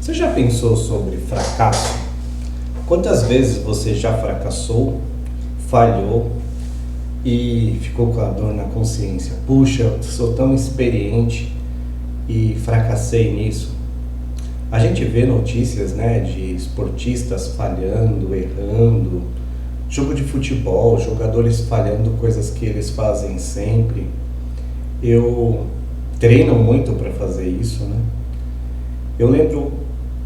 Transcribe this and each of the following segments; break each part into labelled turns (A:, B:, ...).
A: Você já pensou sobre fracasso? Quantas vezes você já fracassou, falhou e ficou com a dor na consciência? Puxa, eu sou tão experiente e fracassei nisso. A gente vê notícias, de esportistas falhando, errando, jogo de futebol, jogadores falhando coisas que eles fazem sempre. Eu treino muito para fazer isso, né? Eu lembro,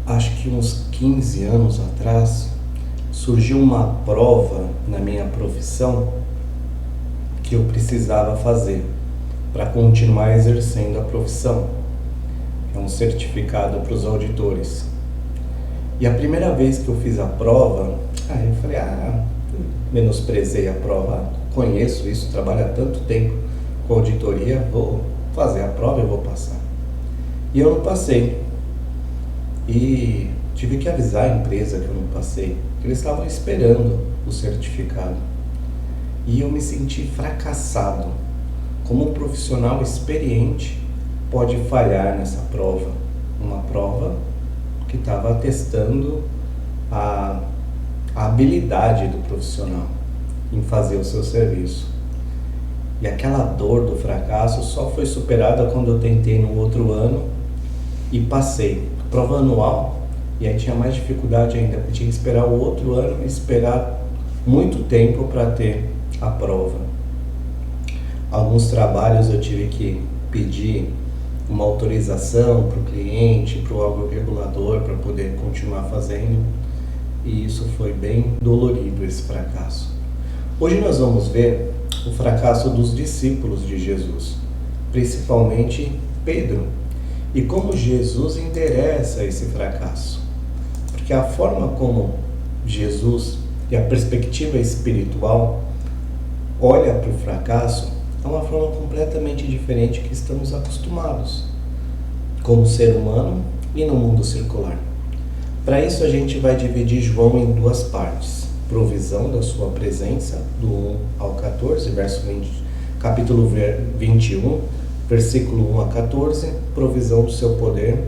A: acho que uns 15 anos atrás, surgiu uma prova na minha profissão que eu precisava fazer para continuar exercendo a profissão. É um certificado para os auditores. E a primeira vez que eu fiz a prova, eu falei, menosprezei a prova, conheço isso, trabalho há tanto tempo com auditoria, vou fazer a prova e vou passar. E eu não passei. E tive que avisar a empresa que eu não passei, que eles estavam esperando o certificado. E eu me senti fracassado. Como um profissional experiente pode falhar nessa prova? Uma prova que estava testando a habilidade do profissional em fazer o seu serviço. E aquela dor do fracasso só foi superada quando eu tentei no outro ano e passei. Prova anual, e aí tinha mais dificuldade ainda, porque tinha que esperar o outro ano e esperar muito tempo para ter a prova. Alguns trabalhos eu tive que pedir uma autorização para o cliente, para o órgão regulador, para poder continuar fazendo, e isso foi bem dolorido, esse fracasso. Hoje nós vamos ver o fracasso dos discípulos de Jesus, principalmente Pedro, e como Jesus endereça esse fracasso. Porque a forma como Jesus e a perspectiva espiritual olha para o fracasso é uma forma completamente diferente que estamos acostumados como ser humano e no mundo circular. Para isso a gente vai dividir João em duas partes: provisão da sua presença, do 1 ao 14, capítulo 21, versículo 1 a 14, provisão do seu poder,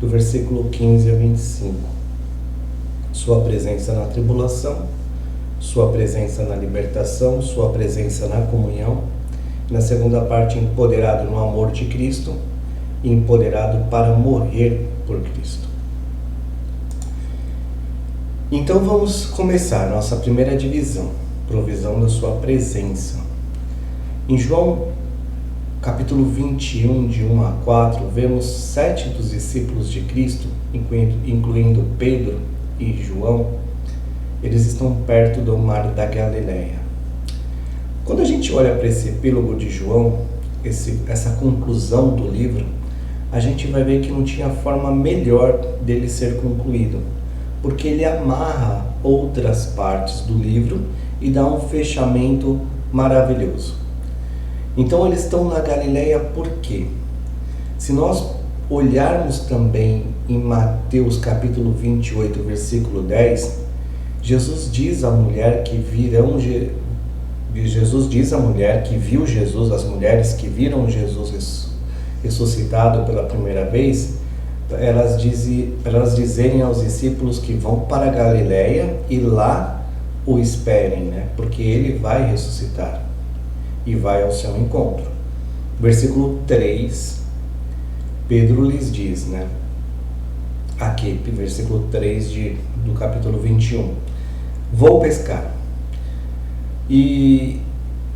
A: do versículo 15 a 25. Sua presença na tribulação, sua presença na libertação, sua presença na comunhão. Na segunda parte, empoderado no amor de Cristo e empoderado para morrer por Cristo. Então vamos começar nossa primeira divisão, provisão da sua presença. Em João capítulo 21, de 1 a 4, vemos 7 dos discípulos de Cristo, incluindo Pedro e João. Eles estão perto do mar da Galileia. Quando a gente olha para esse epílogo de João, essa conclusão do livro, a gente vai ver que não tinha forma melhor dele ser concluído, porque ele amarra outras partes do livro e dá um fechamento maravilhoso. Então eles estão na Galileia por quê? Se nós olharmos também em Mateus capítulo 28, versículo 10, Jesus diz à mulher que viu Jesus, as mulheres que viram Jesus ressuscitado pela primeira vez, para elas dizerem aos discípulos que vão para a Galileia e lá o esperem, porque ele vai ressuscitar e vai ao seu encontro. Versículo 3, Pedro lhes diz, aqui, versículo 3 do capítulo 21, vou pescar. E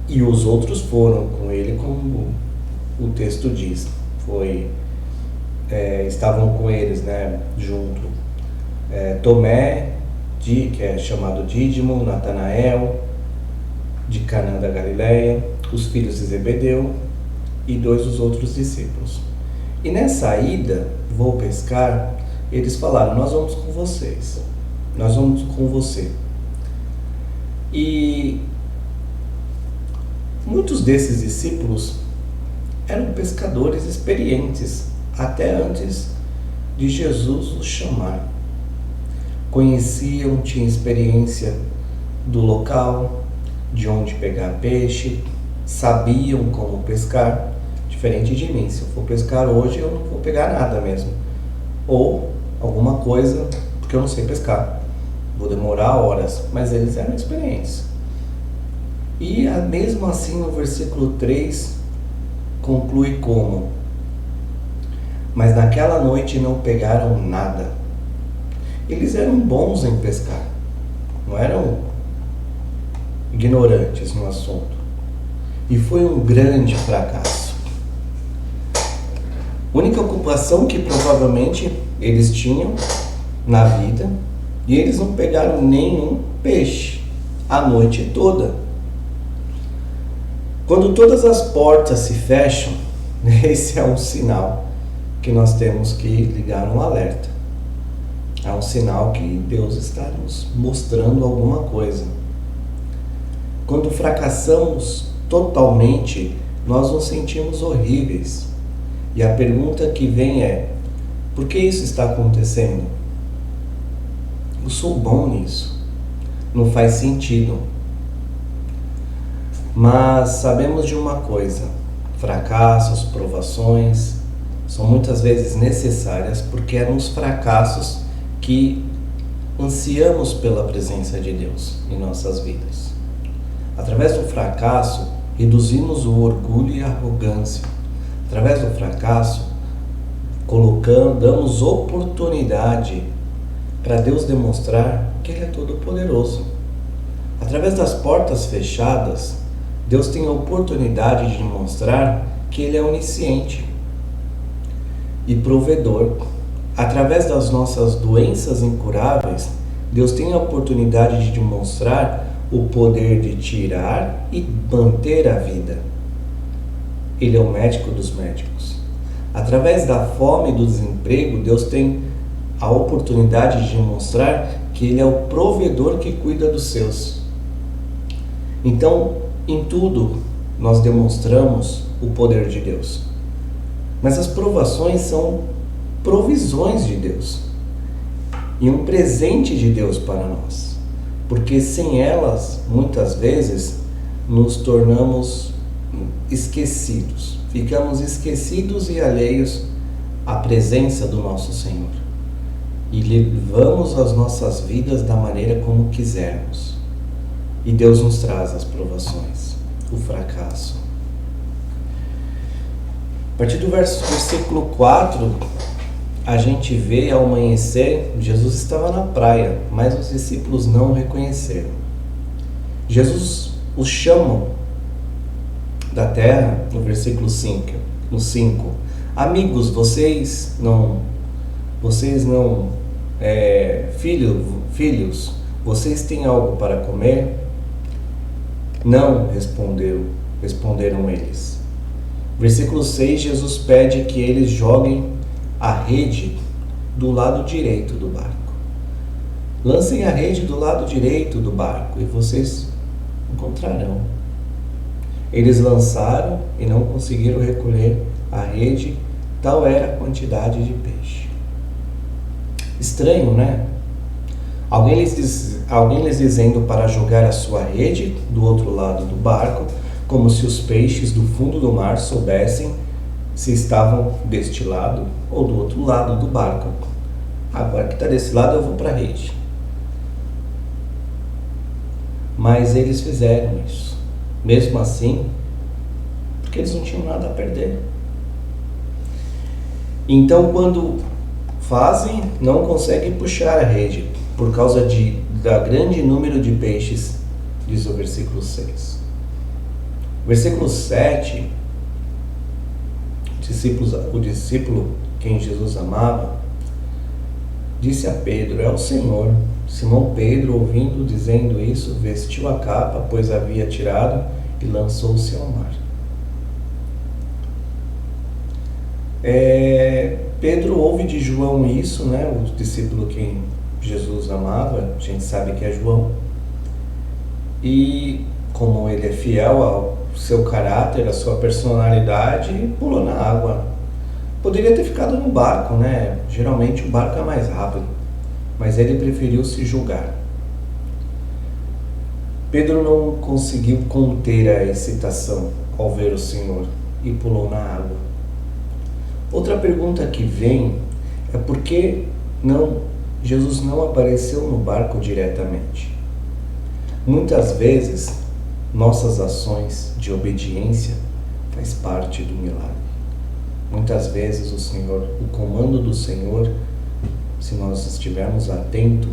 A: os outros foram com ele, como o texto diz. Estavam com eles, junto Tomé, que é chamado Dídimo, Natanael, de Caná da Galileia, os filhos de Zebedeu e 2 dos outros discípulos. E nessa ida, vou pescar, eles falaram, nós vamos com vocês, nós vamos com você. E muitos desses discípulos eram pescadores experientes, até antes de Jesus os chamar. Conheciam, tinham experiência do local, de onde pegar peixe, sabiam como pescar, diferente de mim. Se eu for pescar hoje, eu não vou pegar nada mesmo. Ou alguma coisa porque eu não sei pescar. Vou demorar horas, mas eles eram experientes. E mesmo assim no versículo 3 conclui como: mas naquela noite não pegaram nada. Eles eram bons em pescar, não eram ignorantes no assunto. E foi um grande fracasso. A única ocupação que provavelmente eles tinham na vida, e eles não pegaram nenhum peixe a noite toda. Quando todas as portas se fecham, esse é um sinal que nós temos que ligar um alerta. É um sinal que Deus está nos mostrando alguma coisa. Quando fracassamos totalmente, nós nos sentimos horríveis. E a pergunta que vem é: por que isso está acontecendo? Eu sou bom nisso. Não faz sentido. Mas sabemos de uma coisa: fracassos, provações são muitas vezes necessárias, porque é nos fracassos que ansiamos pela presença de Deus em nossas vidas. Através do fracasso, reduzimos o orgulho e a arrogância. Através do fracasso, damos oportunidade para Deus demonstrar que Ele é todo-poderoso. Através das portas fechadas, Deus tem a oportunidade de demonstrar que Ele é onisciente e provedor. Através das nossas doenças incuráveis, Deus tem a oportunidade de demonstrar o poder de tirar e manter a vida. Ele é o médico dos médicos. Através da fome e do desemprego, Deus tem a oportunidade de demonstrar que Ele é o provedor que cuida dos seus. Então, em tudo, nós demonstramos o poder de Deus. Mas as provações são provisões de Deus e um presente de Deus para nós, porque sem elas, muitas vezes, nos tornamos esquecidos, ficamos esquecidos e alheios à presença do nosso Senhor e levamos as nossas vidas da maneira como quisermos. E Deus nos traz as provações, o fracasso. A partir do versículo 4, a gente vê ao amanhecer, Jesus estava na praia, mas os discípulos não o reconheceram. Jesus os chama da terra, no versículo 5, amigos, filhos, vocês têm algo para comer? Não, responderam eles. Versículo 6, Jesus pede que eles joguem a rede do lado direito do barco. Lancem a rede do lado direito do barco e vocês encontrarão. Eles lançaram e não conseguiram recolher a rede, tal era a quantidade de peixe. Estranho, né? Alguém lhes dizendo para jogar a sua rede do outro lado do barco, como se os peixes do fundo do mar soubessem se estavam deste lado ou do outro lado do barco. Agora que está desse lado, eu vou para a rede. Mas eles fizeram isso, mesmo assim, porque eles não tinham nada a perder. Então, quando fazem, não conseguem puxar a rede, por causa da grande número de peixes, diz o versículo 6. Versículo 7, o discípulo quem Jesus amava, disse a Pedro: é o Senhor. Simão Pedro, ouvindo dizendo isso, vestiu a capa, pois havia tirado, e lançou-se ao mar. Pedro ouve de João isso, né? O discípulo quem Jesus amava, a gente sabe que é João. E como ele é fiel ao seu caráter, à sua personalidade, pulou na água. Poderia ter ficado no barco, né? Geralmente o barco é mais rápido, mas ele preferiu se julgar. Pedro não conseguiu conter a excitação ao ver o Senhor e pulou na água. Outra pergunta que vem é por que não Jesus não apareceu no barco diretamente. Muitas vezes, nossas ações de obediência faz parte do milagre. Muitas vezes o comando do Senhor, se nós estivermos atentos,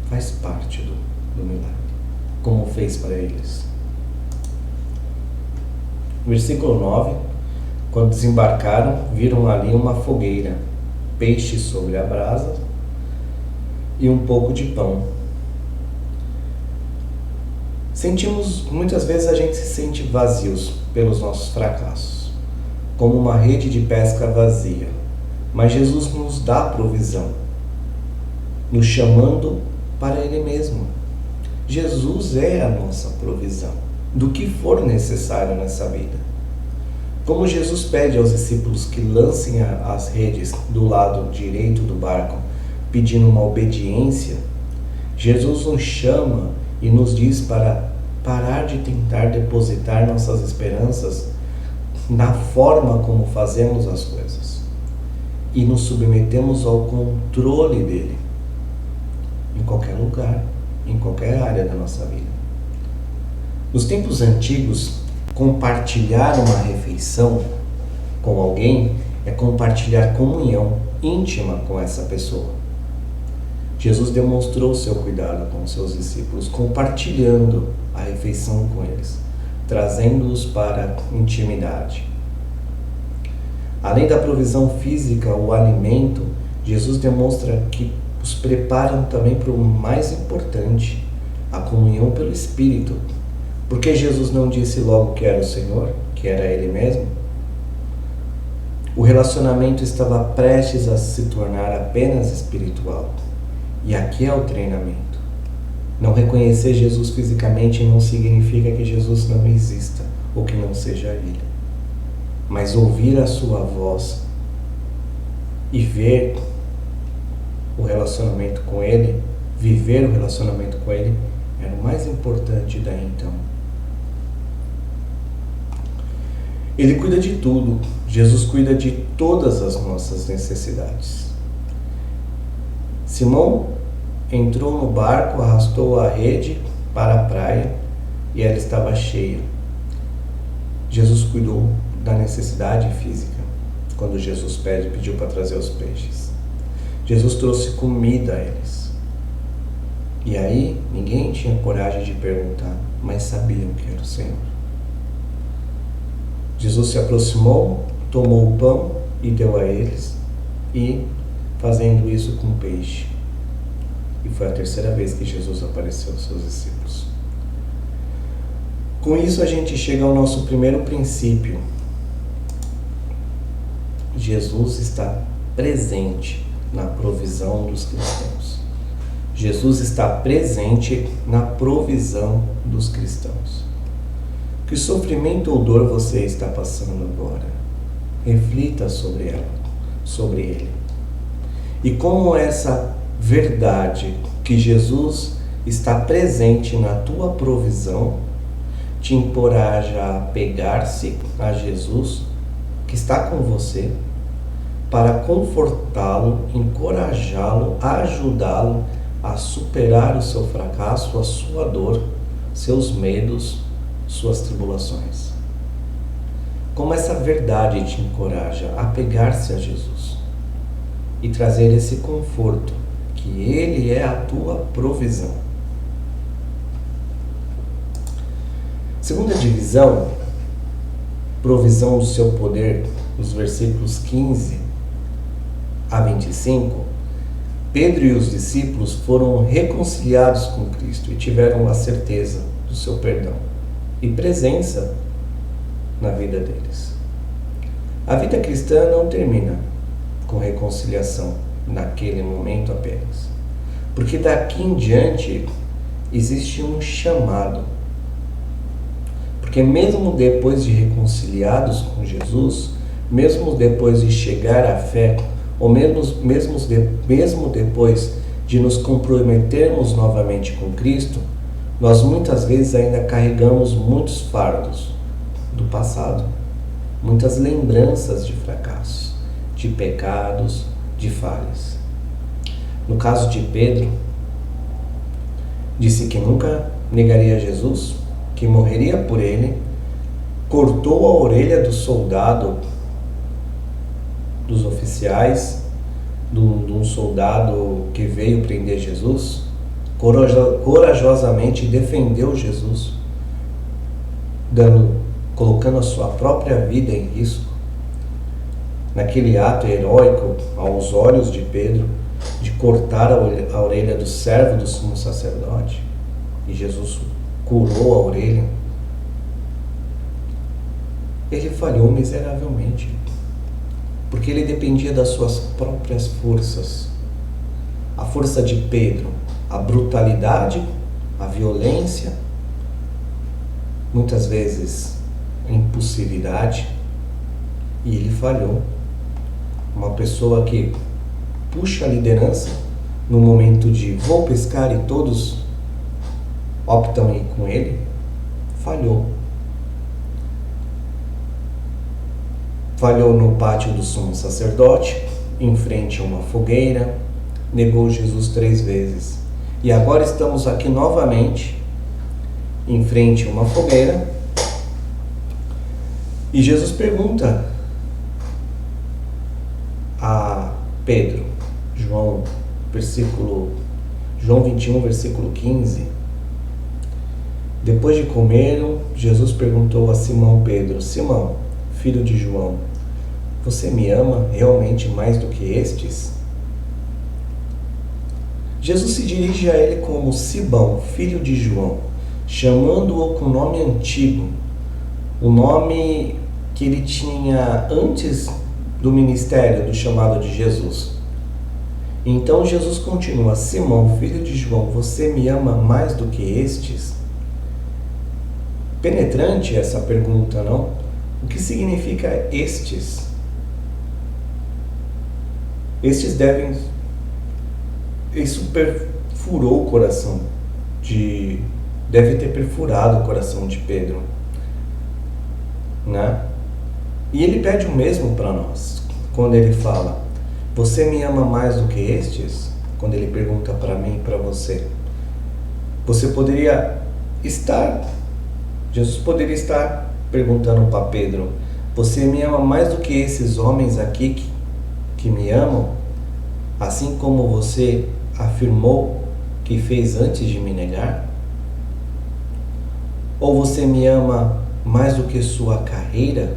A: faz parte do milagre, como fez para eles. Versículo 9: quando desembarcaram, viram ali uma fogueira, peixe sobre a brasa e um pouco de pão. Muitas vezes a gente se sente vazios pelos nossos fracassos, como uma rede de pesca vazia. Mas Jesus nos dá provisão, nos chamando para Ele mesmo. Jesus é a nossa provisão, do que for necessário nessa vida. Como Jesus pede aos discípulos que lancem as redes do lado direito do barco, pedindo uma obediência, Jesus nos chama e nos diz para parar de tentar depositar nossas esperanças na forma como fazemos as coisas e nos submetemos ao controle dele em qualquer lugar, em qualquer área da nossa vida. Nos tempos antigos, compartilhar uma refeição com alguém é compartilhar comunhão íntima com essa pessoa. Jesus demonstrou seu cuidado com seus discípulos, compartilhando a refeição com eles, trazendo-os para a intimidade. Além da provisão física, o alimento, Jesus demonstra que os preparam também para o mais importante, a comunhão pelo Espírito. Porque Jesus não disse logo que era o Senhor, que era Ele mesmo? O relacionamento estava prestes a se tornar apenas espiritual. E aqui é o treinamento. Não reconhecer Jesus fisicamente não significa que Jesus não exista ou que não seja Ele. Mas ouvir a sua voz e ver o relacionamento com Ele, viver o relacionamento com Ele, era o mais importante daí então. Ele cuida de tudo. Jesus cuida de todas as nossas necessidades. Simão entrou no barco, arrastou a rede para a praia e ela estava cheia. Jesus cuidou da necessidade física quando Jesus pediu para trazer os peixes. Jesus trouxe comida a eles. E aí ninguém tinha coragem de perguntar, mas sabiam que era o Senhor. Jesus se aproximou, tomou o pão e deu a eles, e fazendo isso com o peixe. E foi a terceira vez que Jesus apareceu aos seus discípulos. Com isso a gente chega ao nosso primeiro princípio. Jesus está presente na provisão dos cristãos. Jesus está presente na provisão dos cristãos. Que sofrimento ou dor você está passando agora? Reflita sobre ela, sobre ele. E como essa verdade que Jesus está presente na tua provisão te encoraja a pegar-se a Jesus, que está com você, para confortá-lo, encorajá-lo, ajudá-lo a superar o seu fracasso, a sua dor, seus medos, suas tribulações. Como essa verdade te encoraja a pegar-se a Jesus e trazer esse conforto, que Ele é a tua provisão. Segunda divisão, provisão do seu poder, nos versículos 15 a 25, Pedro e os discípulos foram reconciliados com Cristo e tiveram a certeza do seu perdão e presença na vida deles. A vida cristã não termina com reconciliação naquele momento apenas, porque daqui em diante existe um chamado. Porque mesmo depois de reconciliados com Jesus, mesmo depois de chegar à fé, ou mesmo depois de nos comprometermos novamente com Cristo, nós muitas vezes ainda carregamos muitos fardos do passado, muitas lembranças de fracassos, de pecados, de falhas. No caso de Pedro, disse que nunca negaria Jesus, que morreria por ele, cortou a orelha do soldado, dos oficiais, de um soldado que veio prender Jesus, corajosamente defendeu Jesus, colocando a sua própria vida em risco, naquele ato heróico aos olhos de Pedro, de cortar a orelha do servo do sumo sacerdote, e Jesus curou a orelha. Ele falhou miseravelmente, porque ele dependia das suas próprias forças. A força de Pedro, a brutalidade, a violência, muitas vezes a impulsividade, e ele falhou. Uma pessoa que puxa a liderança no momento de vou pescar e todos optam em ir com ele, falhou. Falhou no pátio do sumo sacerdote, em frente a uma fogueira, negou Jesus 3 vezes. E agora estamos aqui novamente, em frente a uma fogueira, e Jesus pergunta a Pedro, João 21, versículo 15. Depois de comeram, Jesus perguntou a Simão Pedro: Simão, filho de João, você me ama realmente mais do que estes? Jesus se dirige a ele como Simão, filho de João, chamando-o com nome antigo, o nome que ele tinha antes do ministério, do chamado de Jesus. Então Jesus continua: Simão, filho de João, você me ama mais do que estes? Penetrante essa pergunta, não? O que significa estes? Estes devem... Isso perfurou o coração deve ter perfurado o coração de Pedro, né? E ele pede o mesmo para nós, quando ele fala: você me ama mais do que estes? Quando ele pergunta para mim e para você, Jesus poderia estar perguntando para Pedro: você me ama mais do que esses homens aqui que me amam, assim como você afirmou que fez antes de me negar? Ou você me ama mais do que sua carreira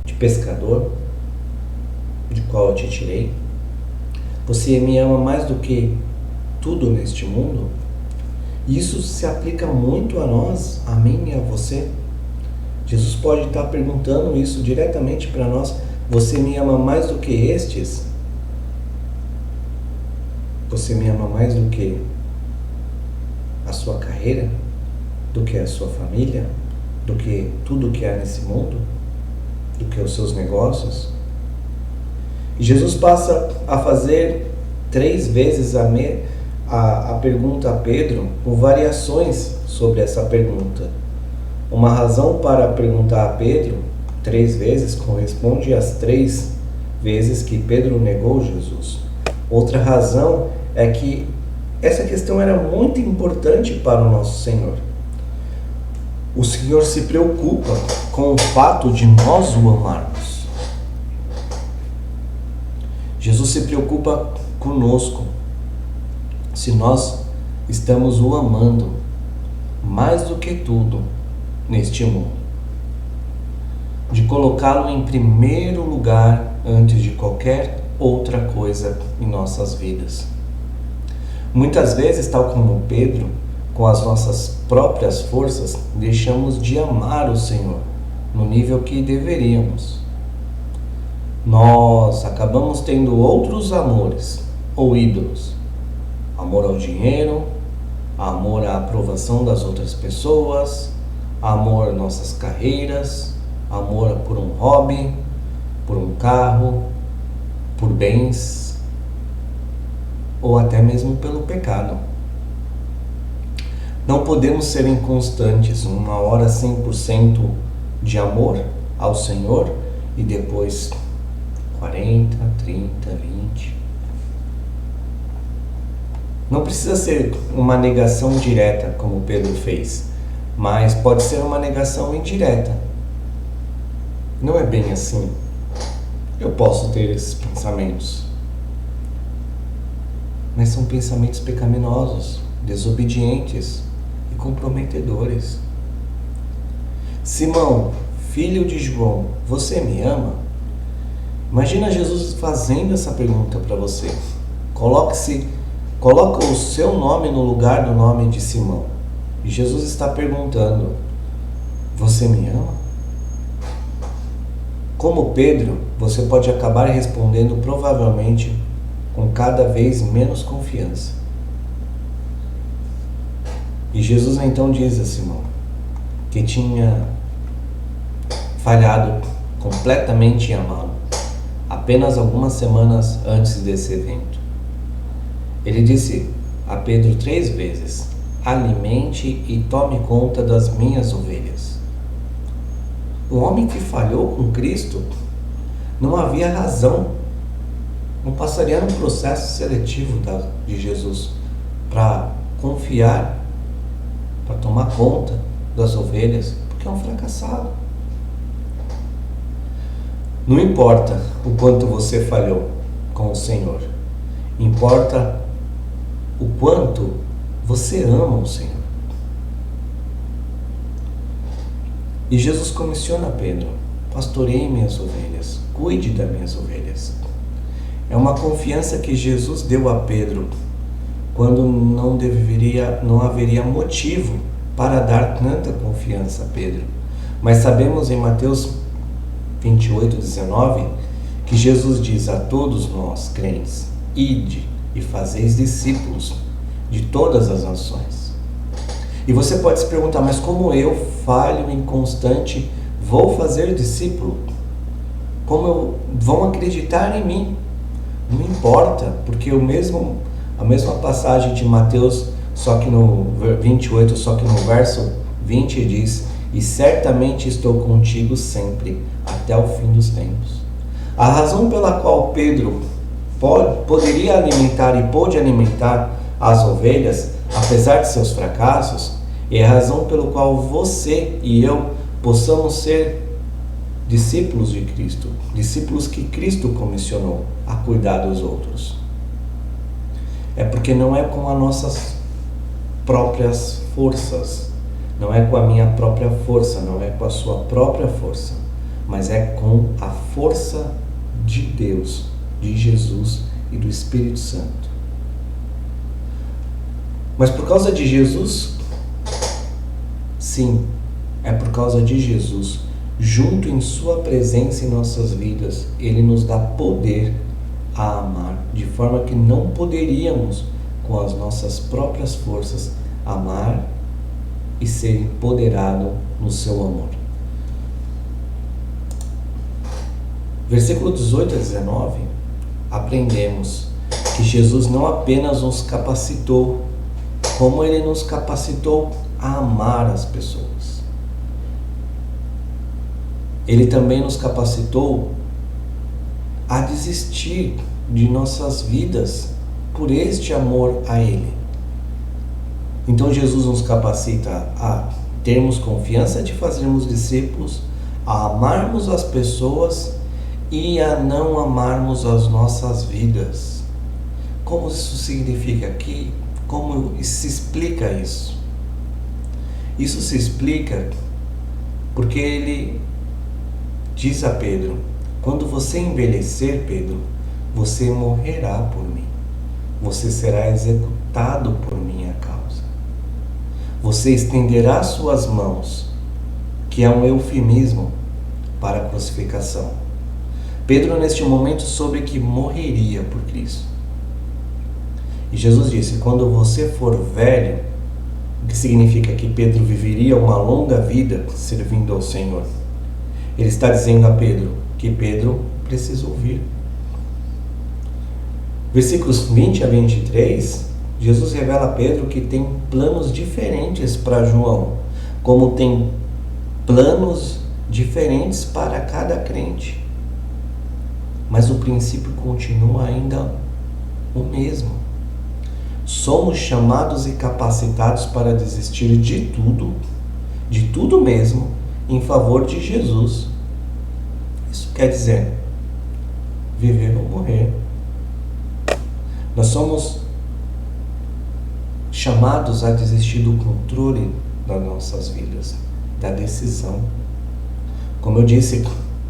A: de pescador, de qual eu te tirei? Você me ama mais do que tudo neste mundo? Isso se aplica muito a nós, a mim e a você. Jesus pode estar perguntando isso diretamente para nós: você me ama mais do que estes? Você me ama mais do que a sua carreira? Do que a sua família? Do que tudo que há nesse mundo? Do que os seus negócios? E Jesus passa a fazer 3 vezes a pergunta a Pedro, com variações sobre essa pergunta. Uma razão para perguntar a Pedro 3 vezes corresponde às 3 vezes que Pedro negou Jesus. Outra razão é que essa questão era muito importante para o nosso Senhor. O Senhor se preocupa com o fato de nós o amarmos. Jesus se preocupa conosco se nós estamos o amando mais do que tudo neste mundo, de colocá-lo em primeiro lugar antes de qualquer outra coisa em nossas vidas. Muitas vezes, tal como Pedro, com as nossas próprias forças, deixamos de amar o Senhor no nível que deveríamos. Nós acabamos tendo outros amores ou ídolos: amor ao dinheiro, amor à aprovação das outras pessoas, amor às nossas carreiras, amor por um hobby, por um carro, por bens, ou até mesmo pelo pecado. Não podemos ser inconstantes, uma hora 100% de amor ao Senhor e depois 40, 30, 20. Não precisa ser uma negação direta, como Pedro fez, mas pode ser uma negação indireta. Não é bem assim. Eu posso ter esses pensamentos, mas são pensamentos pecaminosos, desobedientes e comprometedores. Simão, filho de João, você me ama? Imagina Jesus fazendo essa pergunta para você. Coloca o seu nome no lugar do nome de Simão. E Jesus está perguntando: você me ama? Como Pedro, você pode acabar respondendo provavelmente com cada vez menos confiança. E Jesus então diz a Simão que tinha falhado completamente em amá-lo, apenas algumas semanas antes desse evento. Ele disse a Pedro 3 vezes: alimente e tome conta das minhas ovelhas. Um homem que falhou com Cristo, não havia razão, não passaria no processo seletivo de Jesus para confiar, para tomar conta das ovelhas, porque é um fracassado. Não importa o quanto você falhou com o Senhor, importa o quanto você ama o Senhor. E Jesus comissiona Pedro: pastoreie minhas ovelhas, cuide das minhas ovelhas. É uma confiança que Jesus deu a Pedro, quando não haveria motivo para dar tanta confiança a Pedro. Mas sabemos em Mateus 28:19 que Jesus diz a todos nós, crentes: ide e fazeis discípulos de todas as nações. E você pode se perguntar: mas como eu, falho, inconstante, vou fazer discípulo? Como vão acreditar em mim? Não importa, porque a mesma passagem de Mateus, só que no 28, só que no verso 20 diz: e certamente estou contigo sempre, até o fim dos tempos. A razão pela qual Pedro poderia alimentar e pôde alimentar as ovelhas, apesar de seus fracassos, é a razão pela qual você e eu possamos ser discípulos de Cristo, discípulos que Cristo comissionou a cuidar dos outros. É porque não é com as nossas próprias forças, não é com a minha própria força, não é com a sua própria força, mas é com a força de Deus, de Jesus e do Espírito Santo. Mas por causa de Jesus, sim, é por causa de Jesus, junto em sua presença em nossas vidas, Ele nos dá poder a amar, de forma que não poderíamos, com as nossas próprias forças, amar e ser empoderado no seu amor. Versículo 18 a 19, aprendemos que Jesus não apenas nos capacitou, como Ele nos capacitou a amar as pessoas. Ele também nos capacitou a desistir de nossas vidas por este amor a Ele. Então Jesus nos capacita a termos confiança de fazermos discípulos, a amarmos as pessoas e a não amarmos as nossas vidas. Como isso significa aqui? Como se explica isso? Isso se explica porque ele diz a Pedro: quando você envelhecer, Pedro, você morrerá por mim. Você será executado por minha causa. Você estenderá suas mãos, que é um eufemismo para a crucificação. Pedro, neste momento, soube que morreria por Cristo. E Jesus disse: quando você for velho, o que significa que Pedro viveria uma longa vida servindo ao Senhor. Ele está dizendo a Pedro que Pedro precisa ouvir. Versículos 20 a 23, Jesus revela a Pedro que tem planos diferentes para João, como tem planos diferentes para cada crente. Mas o princípio continua ainda o mesmo. Somos chamados e capacitados para desistir de tudo mesmo, em favor de Jesus. Isso quer dizer viver ou morrer. Nós somos chamados a desistir do controle das nossas vidas, da decisão. Como eu disse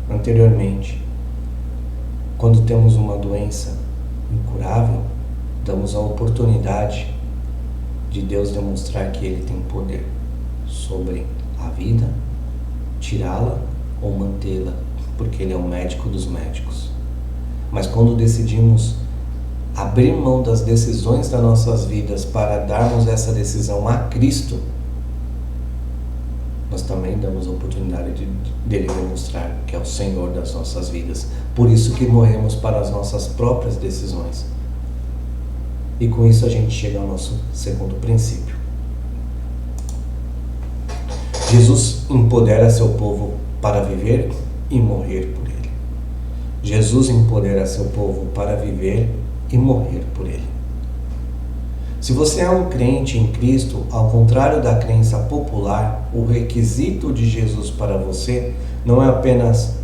A: anteriormente, quando temos uma doença incurável, damos a oportunidade de Deus demonstrar que Ele tem poder sobre a vida, tirá-la ou mantê-la, porque Ele é o médico dos médicos. Mas quando decidimos abrir mão das decisões das nossas vidas para darmos essa decisão a Cristo, nós também damos a oportunidade dele demonstrar que é o Senhor das nossas vidas. Por isso que morremos para as nossas próprias decisões. E com isso a gente chega ao nosso segundo princípio. Jesus empodera seu povo para viver e morrer por ele. Jesus empodera seu povo para viver e morrer por ele. Se você é um crente em Cristo, ao contrário da crença popular, o requisito de Jesus para você não é apenas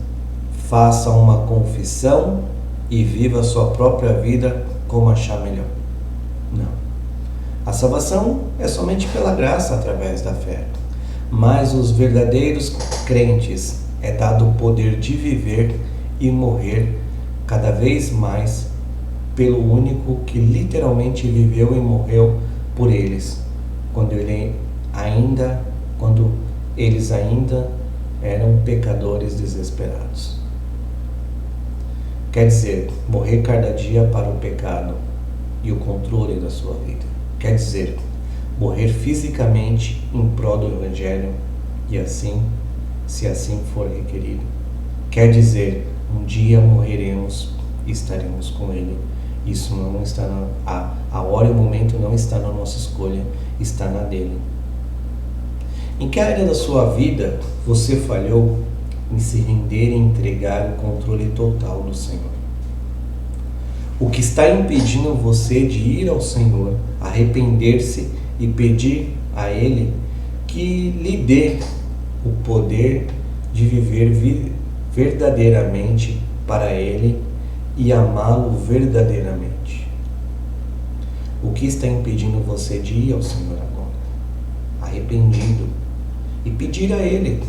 A: faça uma confissão e viva a sua própria vida como achar melhor. Não. A salvação é somente pela graça através da fé. Mas os verdadeiros crentes é dado o poder de viver e morrer cada vez mais pelo único que literalmente viveu e morreu por eles, quando eles ainda eram pecadores desesperados. Quer dizer, morrer cada dia para o pecado e o controle da sua vida. Quer dizer, morrer fisicamente em prol do Evangelho e assim, se assim for requerido. Quer dizer, um dia morreremos e estaremos com Ele. Isso não está a hora e o momento não está na nossa escolha, está na dele. Em que área da sua vida você falhou em se render e entregar o controle total do Senhor? O que está impedindo você de ir ao Senhor, arrepender-se e pedir a Ele que lhe dê o poder de viver verdadeiramente para Ele e amá-lo verdadeiramente? O que está impedindo você de ir ao Senhor agora? Arrependido. E pedir a Ele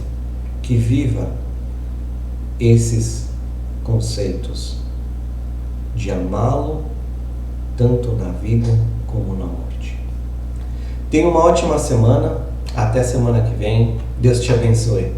A: que viva esses conceitos de amá-lo tanto na vida como na morte. Tenha uma ótima semana. Até semana que vem. Deus te abençoe.